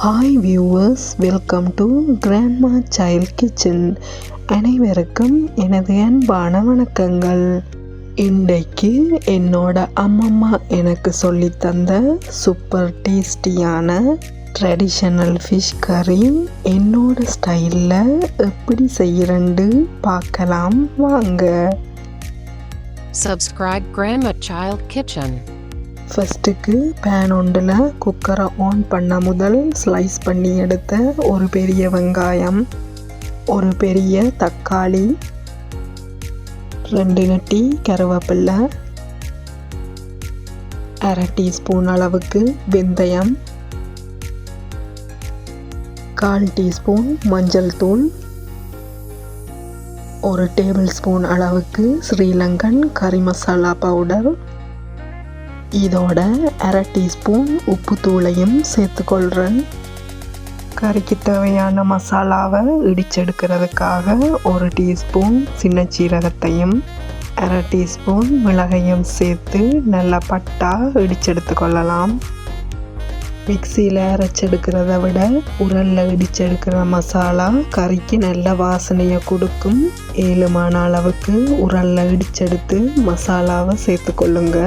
Hi viewers, welcome to grandma child kitchen. அனைவருக்கும் எனது அன்பான வணக்கங்கள். இன்றைக்கு என்னோட அம்மம்மா எனக்கு சொல்லித்தந்த சூப்பர் டேஸ்டியான ட்ரெடிஷ்னல் ஃபிஷ் கறி என்னோட ஸ்டைலில் எப்படி செய்யறேன்னு பார்க்கலாம் வாங்க. Subscribe Grandma Child Kitchen. ஃபஸ்ட்டுக்கு பேன் ஒன்றில் குக்கரை ஆன் பண்ண முதல் ஸ்லைஸ் பண்ணி எடுத்த ஒரு பெரிய வெங்காயம், ஒரு பெரிய தக்காளி, 2 நெட்டி கருவேப்பிலை, 1/2 டீஸ்பூன் அளவுக்கு வெந்தயம், 1/4 டீஸ்பூன் மஞ்சள் தூள், 1 டேபிள் ஸ்பூன் அளவுக்கு ஸ்ரீலங்கன் கறி மசாலா பவுடர், இதோட 1/2 டீஸ்பூன் உப்பு தூளையும் சேர்த்துக்கொள்கிறேன். கறிக்கு தேவையான மசாலாவை இடிச்செடுக்கிறதுக்காக 1 டீஸ்பூன் சின்ன சீரகத்தையும் 1/2 டீஸ்பூன் மிளகையும் சேர்த்து நல்லா பட்டா இடிச்செடுத்து கொள்ளலாம். மிக்சியில் அரைச்செடுக்கிறத விட உரலில் இடிச்செடுக்கிற மசாலா கறிக்கு நல்ல வாசனையை கொடுக்கும். 7 மணி அளவுக்கு உரலில் இடிச்செடுத்து மசாலாவை சேர்த்துக்கொள்ளுங்க.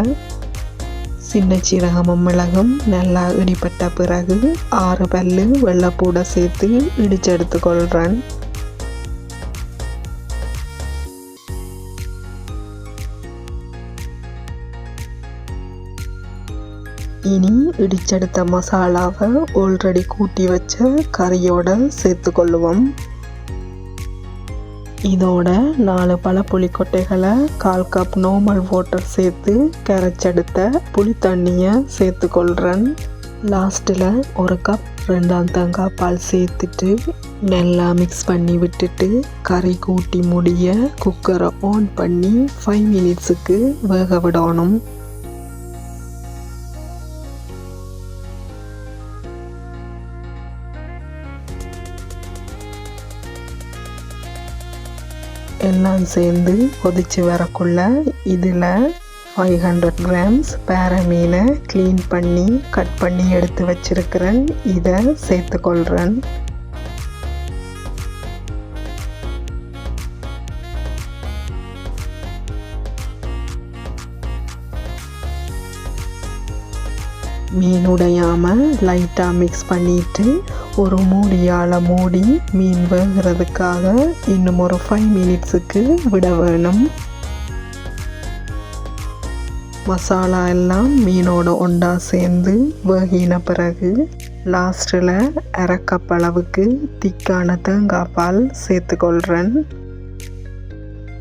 சின்ன சீரகமும் மிளகும் நல்லா இடிப்பட்ட பிறகு 6 பல்லு வெள்ளைப்பூடை சேர்த்து இடிச்செடுத்து கொள்கிறேன். இனி இடிச்செடுத்த மசாலாவை ஆல்ரெடி கூட்டி வச்ச கறியோட சேர்த்து கொள்ளுவோம். இதோட 4 பழப்புளி கொட்டைகளை 1/4 கப் நார்மல் வாட்டர் சேர்த்து கரைச்செடுத்த புளி தண்ணியை சேர்த்து கொள்கிறேன். லாஸ்ட்டில் 1 கப் 2ஆம் தேங்காய் பால் சேர்த்துட்டு நல்லா மிக்ஸ் பண்ணி விட்டுட்டு கறி கூட்டி முடிய குக்கரை ஆன் பண்ணி 5 மினிட்ஸுக்கு வேக விடணும். எல்லாம் சேர்ந்து கொதிச்சு வரக்குள்ள இதில் 500 கிராம்ஸ் பாறை மீனை க்ளீன் பண்ணி கட் பண்ணி எடுத்து வச்சிருக்கிறேன். இதை சேர்த்துக்கொள்கிறேன். மீன் உடையாமல் லைட்டாக மிக்ஸ் பண்ணிட்டு ஒரு மூடியால் மூடி மீன் வேகிறதுக்காக இன்னும் ஒரு 5 மினிட்ஸுக்கு விட வேணும். மசாலா எல்லாம் மீனோட ஒன்றா சேர்ந்து வேகின பிறகு லாஸ்ட்டில் 1/2 கப் அளவுக்கு திக்கான தேங்காய் பால் சேர்த்துக்கொள்கிறேன்.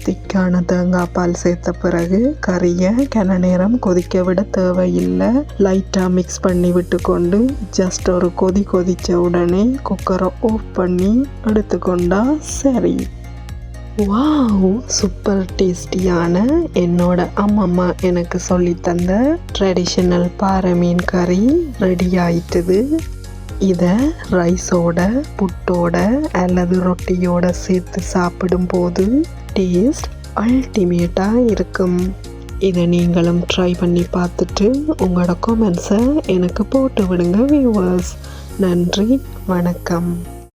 திக்கான தேங்காய் பால் சேர்த்த பிறகு கறியை கன நேரம் கொதிக்க விட தேவையில்லை. லைட்டாக மிக்ஸ் பண்ணி விட்டு கொண்டு ஜஸ்ட் ஒரு கொதிச்ச உடனே குக்கரை ஆஃப் பண்ணி எடுத்துக்கொண்டா சரி. வாவ், சூப்பர் டேஸ்டியான என்னோட அம்மம்மா எனக்கு சொல்லித்தந்த ட்ரெடிஷ்னல் பாறை மீன் கறி ரெடி ஆயிட்டுது. இதை ரைஸோட, புட்டோட அல்லது ரொட்டியோட சேர்த்து சாப்பிடும்போது டேஸ்ட் அல்டிமேட்டாக இருக்கும். இதை நீங்களும் ட்ரை பண்ணி பார்த்துட்டு உங்களோட கமெண்ட்ஸை எனக்கு போட்டு விடுங்க வியூவர்ஸ். நன்றி, வணக்கம்.